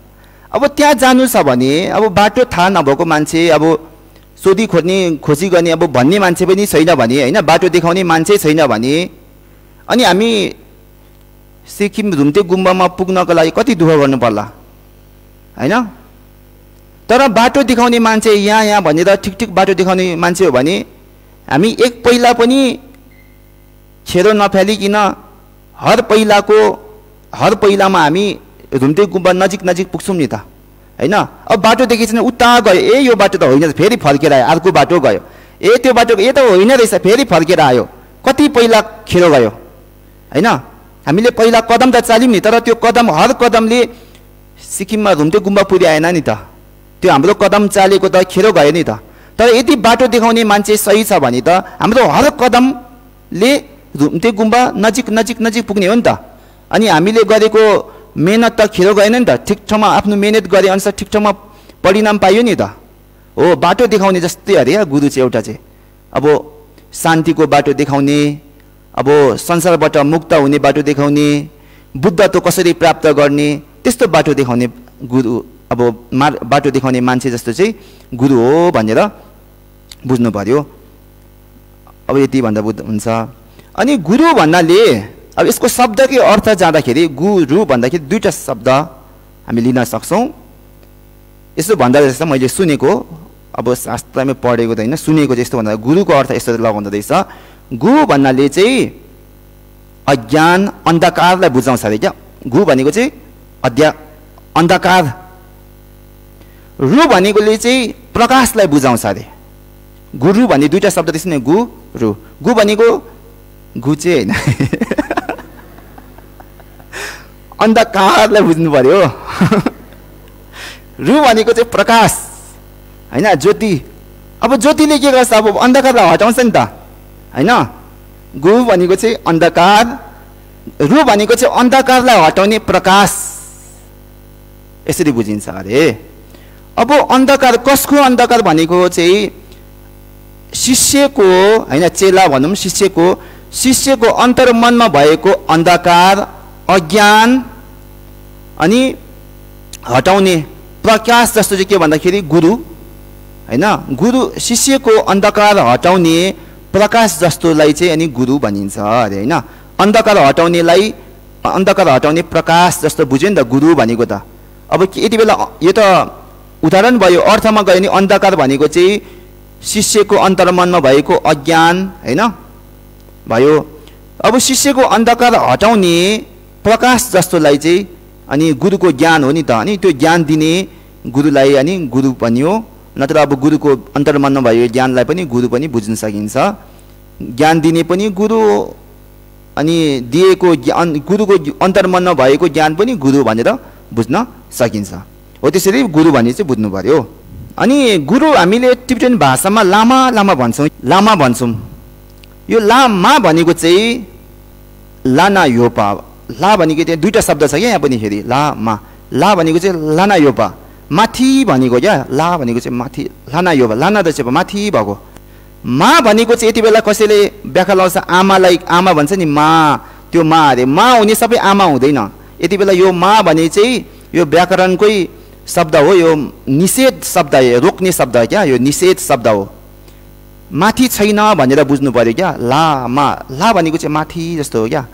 अब त्यहाँ जानु छ भने अब बाटो थाहा नभएको मान्छे, अब खोजी गर्ने अब भन्ने मान्छे पनि छैन भने होइन, बाटो देखाउने मान्छे छैन भने अनि हामी सिक्किम रुम्तेक गुम्बामा पुग्नको लागि कति दुःख गर्नु पर्ला होइन। तर बाटो देखाउने मान्छे यहाँ भनेर ठिक बाटो देखाउने मान्छे हो भने हामी एक पहिला पनि खेरो नफालिकन हर पहिलामा हामी रुम्ते गुम्बा नजिक पुग्छौँ नि त हैन। अब बाटोदेखि चाहिँ उता गयो, ए यो बाटो त होइन, फेरि फर्केर आयो, अर्को बाटो गयो, ए त्यो बाटो ए त होइन रहेछ, फेरि फर्केर आयो, कति पहिला खेरो गयो हैन। हामीले पहिला कदम त चाल्यौँ नि, तर त्यो कदम हर कदमले सिक्किममा रुम्ते गुम्बा पुर्याएन नि त, त्यो हाम्रो कदम चालेको त खेरो गयो नि त। तर यदि बाटो देखाउने मान्छे सही छ भने त हाम्रो हर कदमले रुम्ते गुम्बा नजिक पुग्ने हो नि त। अनि हामीले गरेको मेहनत त खेरो गएन नि त, ठिक ठाउँमा आफ्नो मेहनत गरे अनुसार ठिक ठाउँमा परिणाम पाइयो नि त। हो बाटो देखाउने जस्तै अरे गुरु चाहिँ एउटा चाहिँ अब शान्तिको बाटो देखाउने, अब संसारबाट मुक्त हुने बाटो देखाउने, बुद्धत्व कसरी प्राप्त गर्ने त्यस्तो बाटो देखाउने गुरु, अब बाटो देखाउने मान्छे जस्तो चाहिँ गुरु हो भनेर बुझ्नु पर्यो। अब यति भन्दा बुझ्नु हुन्छ। अनि गुरु भन्नाले अब यसको शब्दकै अर्थ जाँदाखेरि गुरु भन्दाखेरि दुईटा शब्द हामी लिन सक्छौँ। यसो भन्दा रहेछ मैले सुनेको, अब शास्त्रमै पढेको त होइन, सुनेको चाहिँ यस्तो भन्दा गुरुको अर्थ यस्तो लगाउँदो रहेछ, गु भन्नाले चाहिँ अज्ञान अन्धकारलाई बुझाउँछ अरे क्या। गु भनेको चाहिँ अन्धकार, रु भनेकोले चाहिँ प्रकाशलाई बुझाउँछ अरे। गुरु भन्ने दुईटा शब्द त्यसै नै, गु रु। गु भनेको गु चाहिँ होइन अन्धकारलाई बुझ्नु पर्यो रु भनेको चाहिँ प्रकाश हैन, ज्योति। अब ज्योतिले के गर्छ, अब अन्धकारलाई हटाउँछ नि त हैन। गु भनेको चाहिँ अन्धकार, रु भनेको चाहिँ अन्धकारलाई हटाउने प्रकाश, यसरी बुझिन्छ अरे। अब अन्धकार कसको अन्धकार भनेको चाहिँ शिष्यको हैन, चेला भनौँ, शिष्यको अन्तर्मनमा भएको अन्धकार अज्ञान अनि हटाउने प्रकाश जस्तो चाहिँ के भन्दाखेरि गुरु हैन। गुरु शिष्यको अन्धकार हटाउने प्रकाश जस्तोलाई चाहिँ अनि गुरु भनिन्छ अरे हैन। अन्धकार हटाउने प्रकाश जस्तो बुझ्यो नि त गुरु भनेको त। अब यति बेला यो त उदाहरण भयो, अर्थमा गयो भने अन्धकार भनेको चाहिँ शिष्यको अन्तर्मनमा भएको अज्ञान हैन भयो। अब शिष्यको अन्धकार हटाउने प्रकाश जस्तोलाई चाहिँ अनि गुरुको ज्ञान हो नि त। अनि त्यो ज्ञान दिने गुरुलाई अनि गुरु भनियो, नत्र अब गुरुको अन्तर्मनमा भएको ज्ञानलाई पनि गुरु पनि बुझ्न सकिन्छ। ज्ञान दिने पनि गुरु, अनि दिएको गुरुको अन्तर्मनमा भएको ज्ञान पनि गुरु भनेर बुझ्न सकिन्छ। हो त्यसरी गुरु भने चाहिँ बुझ्नु पर्यो। अनि गुरु हामीले टिबेटन भाषामा लामा भन्छौँ। यो लामा भनेको चाहिँ लाना योपा, ला भनेको त्यहाँ दुईटा शब्द छ क्या यहाँ पनि फेरि, ला भनेको चाहिँ लाना योपा, माथि भनेको क्या। ला भनेको चाहिँ माथि, लाना योपा, लाना त चाहिँ माथि भएको। मा भनेको चाहिँ यति बेला कसैले व्याख्या लगाउँछ, आमालाई आमा भन्छ नि, मा, त्यो मा अरे। मा हुने सबै आमा हुँदैन। यति बेला यो मा भने चाहिँ यो व्याकरणकै शब्द हो, यो निषेध शब्द हो, रोक्ने शब्द हो क्या, यो निषेध शब्द हो। माथि छैन भनेर बुझ्नु पर्यो क्या। ला भनेको चाहिँ माथि जस्तो हो क्या।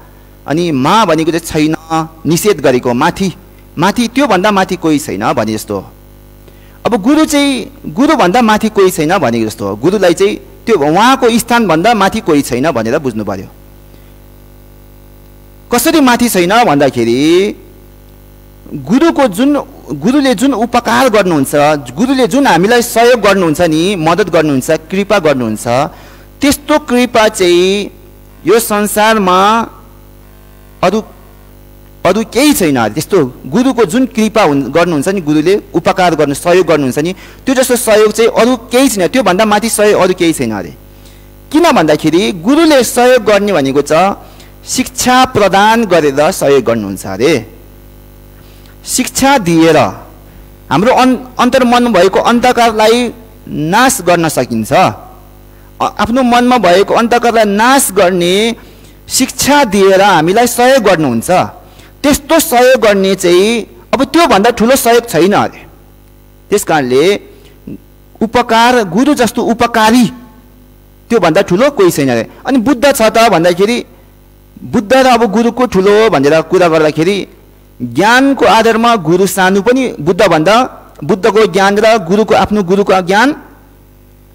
अनि मा भनेको चाहिँ छैन, निषेध गरेको, माथि त्योभन्दा माथि कोही छैन भने जस्तो हो। अब गुरु चाहिँ गुरुभन्दा माथि कोही छैन भनेको जस्तो हो। गुरुलाई चाहिँ त्यो उहाँको स्थानभन्दा माथि कोही छैन भनेर बुझ्नु पर्यो। कसरी माथि छैन भन्दाखेरि गुरुले जुन उपकार गर्नुहुन्छ, गुरुले जुन हामीलाई सहयोग गर्नुहुन्छ नि, मद्दत गर्नुहुन्छ, कृपा गर्नुहुन्छ, त्यस्तो कृपा चाहिँ यो संसारमा अरू केही छैन। त्यस्तो गुरुको जुन कृपा गर्नुहुन्छ नि, गुरुले उपकार गर्नु, सहयोग गर्नुहुन्छ नि, त्यो जस्तो सहयोग चाहिँ अरू केही छैन। त्योभन्दा माथि सहयोग अरू केही छैन अरे। किन भन्दाखेरि गुरुले सहयोग गर्ने भनेको छ शिक्षा प्रदान गरेर सहयोग गर्नुहुन्छ अरे। शिक्षा दिएर हाम्रो अन्तर्मनमा भएको अन्धकारलाई नाश गर्न सकिन्छ। आफ्नो मनमा भएको अन्धकारलाई नाश गर्ने शिक्षा दिएर हामीलाई सहयोग गर्नुहुन्छ। त्यस्तो सहयोग गर्ने चाहिँ अब त्योभन्दा ठुलो सहयोग छैन अरे। त्यस कारणले उपकार, गुरु जस्तो उपकारी त्योभन्दा ठुलो कोही छैन अरे। अनि बुद्ध छ त भन्दाखेरि बुद्ध र अब गुरुको ठुलो भनेर कुरा गर्दाखेरि ज्ञानको आधारमा गुरु सानो पनि बुद्धभन्दा, बुद्धको ज्ञान र आफ्नो गुरुको ज्ञान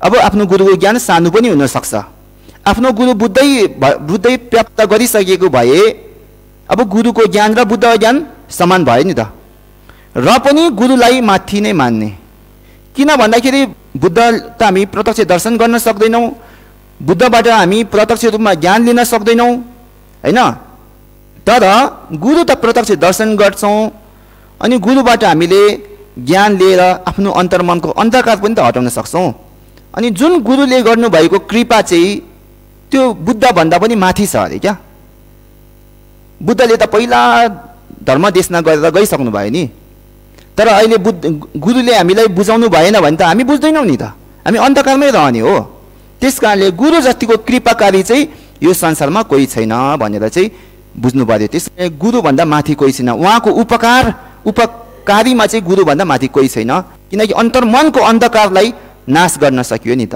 अब आफ्नो गुरुको ज्ञान सानो पनि हुन सक्छ। आफ्नो गुरु बुद्धै प्राप्त गरिसकेको भए अब गुरुको ज्ञान र बुद्धको ज्ञान समान भयो नि त। र पनि गुरुलाई माथि नै मान्ने, किन भन्दाखेरि बुद्ध त हामी प्रत्यक्ष दर्शन गर्न सक्दैनौँ, बुद्धबाट हामी प्रत्यक्ष रूपमा ज्ञान लिन सक्दैनौँ हैन। तर गुरु त प्रत्यक्ष दर्शन गर्छौँ अनि गुरुबाट हामीले ज्ञान लिएर आफ्नो अन्तर्मनको अन्धकार पनि त हटाउन सक्छौँ। अनि जुन गुरुले गर्नुभएको कृपा चाहिँ त्यो बुद्ध भन्दा पनि माथि छ अरे क्या। बुद्धले त पहिला धर्म देशना गरेर गइसक्नु भयो नि, तर अहिले गुरुले हामीलाई बुझाउनु भएन भने त हामी बुझ्दैनौँ नि त, हामी अन्धकारमै रहने हो। त्यसकारणले गुरु जतिको कृपाकारी चाहिँ यो संसारमा कोही छैन भनेर चाहिँ बुझ्नु पर्यो। त्यसले गुरुभन्दा माथि कोही छैन, उहाँको उपकारीमा चाहिँ गुरुभन्दा माथि कोही छैन, किनकि अन्तर्मनको अन्धकारलाई नाश गर्न सकियो नि त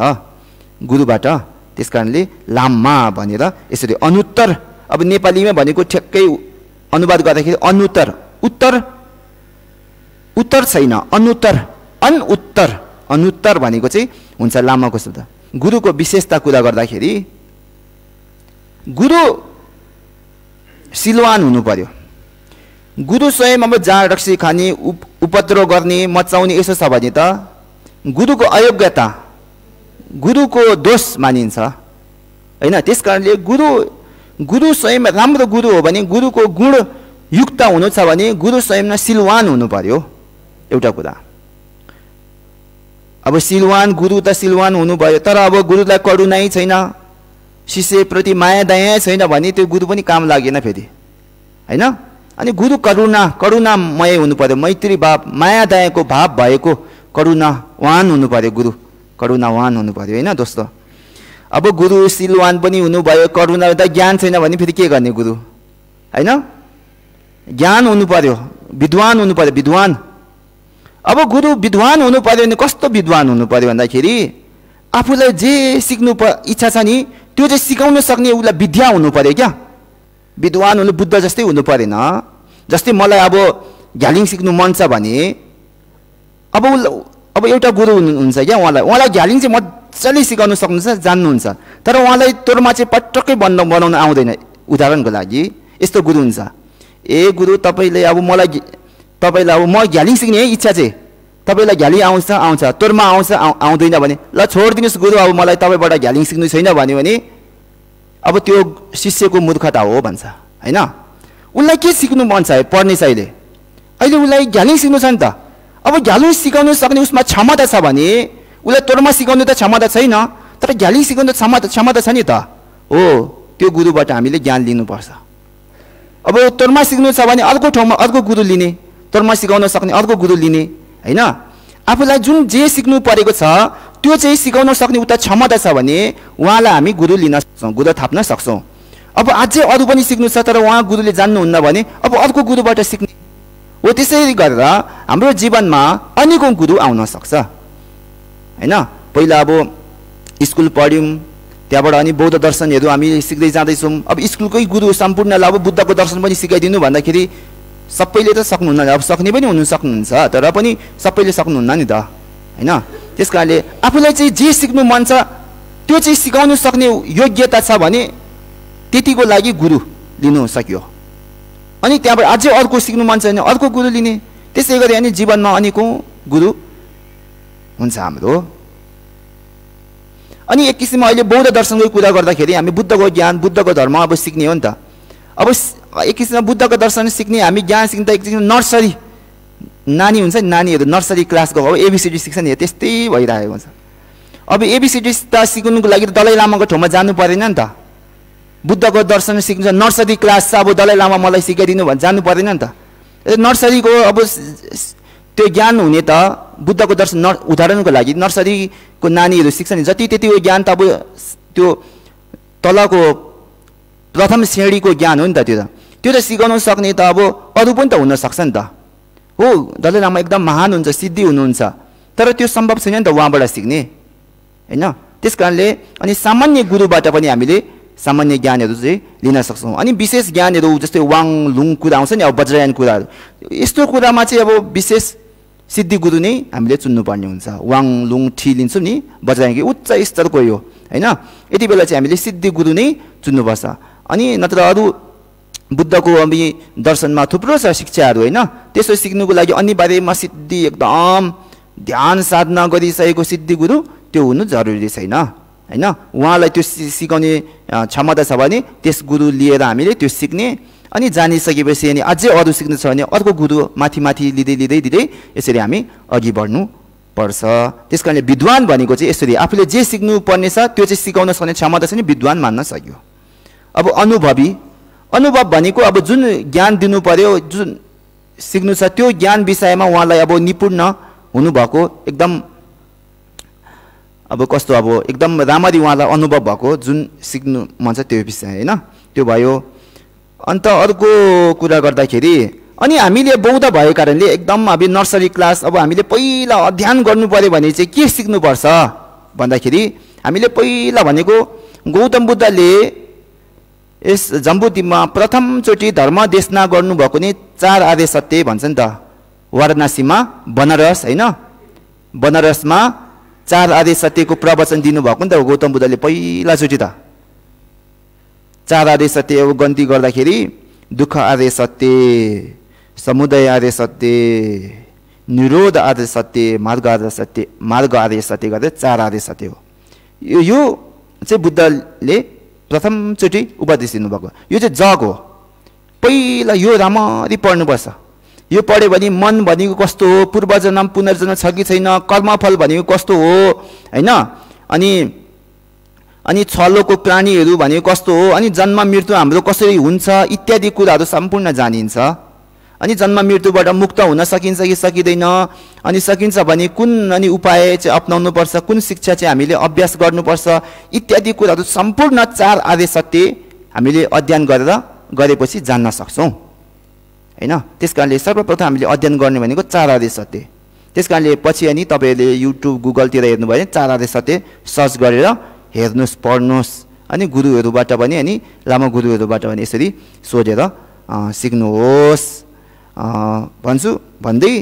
गुरुबाट। त्यसकारणले लाम्मा भनेर यसरी अनुत्तर, अब नेपालीमा भनेको ठ्याक्कै अनुवाद गर्दाखेरि अनुत्तर, उत्तर छैन, अनुत्तर भनेको चाहिँ हुन्छ लामाको शब्द। गुरुको विशेषता कुरा गर्दाखेरि गुरु सिलवान हुनु पर्यो। गुरु स्वयं अब जाँड रक्सी खाने, उपद्रव गर्ने, मचाउने यसो छ भने त गुरुको अयोग्यता, गुरुको दोष मानिन्छ हैन। त्यसकारणले गुरु स्वयं राम्रो गुरु हो भने, गुरुको गुण युक्त हुनु छ भने गुरु स्वयं सिलवान हुनु पर्यो। एउटा कुरा, अब सिलवान गुरु त सिलवान हुनु भयो, तर अब गुरुलाई करुणै छैन, शिष्यप्रति माया दया छैन भने त्यो गुरु पनि काम लागेन फेरि हैन। अनि गुरु करुणामय हुनु पर्यो, मैत्री भाव, माया दयाको भाव भएको करुणावान हुनु पर्यो, गुरु करुणावान हुनु पर्यो हैन दोस्तो। अब गुरु सिलवान पनि हुनुभयो, करुणा त ज्ञान छैन भने फेरि के गर्ने गुरु हैन। ज्ञान हुनु पर्यो, विद्वान हुनु पर्यो, विद्वान। अब गुरु विद्वान हुनु पर्यो भने कस्तो विद्वान हुनु पर्यो भन्दाखेरि आफूलाई जे सिक्नु इच्छा छ नि त्यो चाहिँ सिकाउन सक्ने उसलाई विद्या हुनु पर्यो क्या। विद्वान हुनु बुद्ध जस्तै हुनु परेन। जस्तै मलाई अब घ्यालिङ सिक्नु मन छ भने अब एउटा गुरु हुनुहुन्छ क्या, उहाँलाई घ्यालिङ चाहिँ मजाले सिकाउन सक्नुहुन्छ, जान्नुहुन्छ, तर उहाँलाई तोरमा चाहिँ पटक्कै बनाउन आउँदैन। उदाहरणको लागि यस्तो गुरु हुन्छ, ए गुरु तपाईँले अब तपाईँलाई अब म घ्यालिङ सिक्ने है इच्छा चाहिँ, तपाईँलाई घ्याली आउँछ तोरमा आउँदैन भने ल छोडिदिनुहोस् गुरु, अब मलाई तपाईँबाट घ्यालिङ सिक्नु छैन भन्यो भने अब त्यो शिष्यको मूर्खता हो भन्छ हैन। उसलाई के सिक्नु मन छ पढ्ने छ अहिले उसलाई घ्यालिङ सिक्नु छ नि त। अब घ्यालिङ सिकाउन सक्ने उसमा क्षमता छ भने उसलाई तोरमा सिकाउनु त क्षमता छैन, तर घ्यालिङ सिकाउनु क्षमता छ नि त। हो, त्यो गुरुबाट हामीले ज्ञान लिनुपर्छ। अब तोरमा सिक्नु छ भने अर्को ठाउँमा अर्को गुरु लिने, तोरमा सिकाउन सक्ने अर्को गुरु लिने हैन। आफूलाई जुन जे सिक्नु परेको छ त्यो चाहिँ सिकाउन सक्ने उता क्षमता छ भने उहाँलाई हामी गुरु लिन सक्छौँ, गुरु थाप्न सक्छौँ। अब अझै अरू पनि सिक्नु छ तर उहाँ गुरुले जान्नुहुन्न भने अब अर्को गुरुबाट सिक्ने हो। त्यसरी गरेर हाम्रो जीवनमा अनेकौँ गुरु आउन सक्छ हैन। पहिला अब स्कुल पढ्यौँ, त्यहाँबाट अनि बौद्ध दर्शनहरू हामी सिक्दै जाँदैछौँ। अब स्कुलकै गुरु सम्पूर्णलाई अब बुद्धको दर्शन पनि सिकाइदिनु भन्दाखेरि सबैले त सक्नुहुन्न, अब सक्ने पनि हुनु सक्नुहुन्छ, तर पनि सबैले सक्नुहुन्न नि त हैन। त्यसकारणले आफूलाई चाहिँ जे सिक्नु मन छ त्यो चाहिँ सिकाउन सक्ने योग्यता छ भने त्यतिको लागि गुरु लिनु सक्यो। अनि त्यहाँबाट अझै अर्को सिक्नु मन छ भने अर्को गुरु लिने। त्यसै गरी अनि जीवनमा अनेकौँ गुरु हुन्छ हाम्रो। अनि एक किसिममा अहिले बौद्ध दर्शनको कुरा गर्दाखेरि हामी बुद्धको ज्ञान, बुद्धको धर्म अब सिक्ने हो नि त। अब एक किसिममा बुद्धको दर्शन सिक्ने, हामी ज्ञान सिक्ने त एक किसिममा नर्सरी नानी हुन्छ नि, नानीहरू नर्सरी क्लासको अब एबिसिडी सिक्छ नि, त्यस्तै भइरहेको हुन्छ। अब एबिसिडी त सिक्नुको लागि त दलाई लामाको ठाउँमा जानु परेन नि त। बुद्धको दर्शन सिक्नु नर्सरी क्लास छ, अब दलाई लामा मलाई सिकाइदिनु भने जानु परेन नि त। नर्सरीको अब त्यो ज्ञान हुने त बुद्धको दर्शन उदाहरणको लागि नर्सरीको नानीहरू सिक्छ नि, जति त्यतिको ज्ञान त अब त्यो तलको प्रथम श्रेणीको ज्ञान हो नि त। त्यो त सिकाउन सक्ने त अब अरू पनि त हुन सक्छ नि त। हो, दलाई लामा एकदम महान हुन्छ, सिद्धि हुनुहुन्छ, तर त्यो सम्भव छैन नि त उहाँबाट सिक्ने हैन। त्यसकारणले अनि सामान्य गुरुबाट पनि हामीले सामान्य ज्ञानहरू चाहिँ लिन सक्छौँ। अनि विशेष ज्ञानहरू जस्तै वाङ लुङ कुरा आउँछ नि, अब वज्रयान कुराहरू, यस्तो कुरामा चाहिँ अब विशेष सिद्धि गुरु नै हामीले चुन्नुपर्ने हुन्छ। वाङ लुङ ठी लिन्छौँ नि बज्रयाङ्गी उच्च स्तरको यो हैन, यति बेला चाहिँ हामीले सिद्धि गुरु नै चुन्नुपर्छ। अनि नत्र अरू बुद्धको हामी दर्शनमा थुप्रो छ शिक्षाहरू हैन, त्यसो सिक्नुको लागि अनिवार्यमा सिद्धि एकदम ध्यान साधना गरिसकेको सिद्धि गुरु त्यो हुनु जरुरी छैन हैन। उहाँलाई त्यो सिकाउने क्षमता छ भने त्यस गुरु लिएर हामीले त्यो सिक्ने, अनि जानिसकेपछि अनि अझै अरू सिक्नु छ भने अर्को गुरु माथि माथि लिँदै यसरी हामी अघि बढ्नु पर्छ। त्यसकारणले विद्वान भनेको चाहिँ यसरी आफूले जे सिक्नु पर्ने छ त्यो चाहिँ सिकाउन सक्ने क्षमता छ नि विद्वान मान्न सक्यो। अब अनुभव भनेको अब जुन ज्ञान दिनु पर्यो, जुन सिक्नु छ त्यो ज्ञान विषयमा उहाँलाई अब निपुण हुनुभएको एकदम अब कस्तो अब एकदम राम्ररी उहाँलाई अनुभव भएको जुन सिक्नु मन छ त्यो विषय हैन, त्यो भयो। अन्त अर्को कुरा गर्दाखेरि अनि हामीले बौद्ध भएको कारणले एकदम अब नर्सरी क्लास अब हामीले पहिला अध्ययन गर्नु पर्यो भने चाहिँ के सिक्नुपर्छ भन्दाखेरि हामीले पहिला भनेको गौतम बुद्धले यस जम्बुद्वीपमा प्रथमचोटि धर्म देशना गर्नुभएको नि 4 आर्य सत्य भन्छ नि त। वाराणसीमा बनारस हैन, बनारसमा 4 आर्य सत्यको प्रवचन दिनुभएको नि त गौतम बुद्धले पहिलाचोटि त। 4 आर्य सत्य अब गन्ती गर्दाखेरि दुःख आर्य सत्य, समुदय आर्य सत्य, निरोध आर्य सत्य, मार्ग आर्य सत्य गर्दै 4 आर्य सत्य हो। यो चाहिँ बुद्धले प्रथमचोटि उपदेश दिनुभएको। यो चाहिँ जग हो, पहिला यो राम्ररी पढ्नुपर्छ। यो पढ्यो भने मन भनेको कस्तो हो, पूर्वजन्म पुनर्जन्म छ कि छैन, कर्मफल भनेको कस्तो हो हैन, अनि छलोको प्राणीहरू भनेको कस्तो हो, अनि जन्म मृत्यु हाम्रो कसरी हुन्छ इत्यादि कुराहरू सम्पूर्ण जानिन्छ। अनि जन्म मृत्युबाट मुक्त हुन सकिन्छ कि सकिँदैन, अनि सकिन्छ भने कुन अनि उपाय चाहिँ अपनाउनु पर्छ, कुन शिक्षा चाहिँ हामीले अभ्यास गर्नुपर्छ इत्यादि कुराहरू सम्पूर्ण 4 आर्य सत्य हामीले अध्ययन गरेपछि जान्न सक्छौँ हैन। त्यसकारणले सर्वप्रथम हामीले अध्ययन गर्ने भनेको 4 आर्य सत्य। त्यसकारणले पछि अनि तपाईँहरूले युट्युब गुगलतिर हेर्नुभयो भने 4 आर्य सत्य सर्च गरेर हेर्नुहोस्, पढ्नुहोस्, अनि गुरुहरूबाट पनि अनि लामो गुरुहरूबाट पनि यसरी सोधेर सिक्नुहोस् भन्छु भन्दै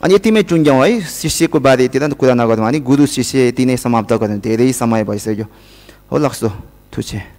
अनि यतिमै टुङ्ग्यौँ है। शिष्यको बारेतिर कुरा नगरौँ भने गुरु शिष्य यति नै समाप्त गर्नु धेरै समय भइसक्यो हो। लक्ष्य थुचे।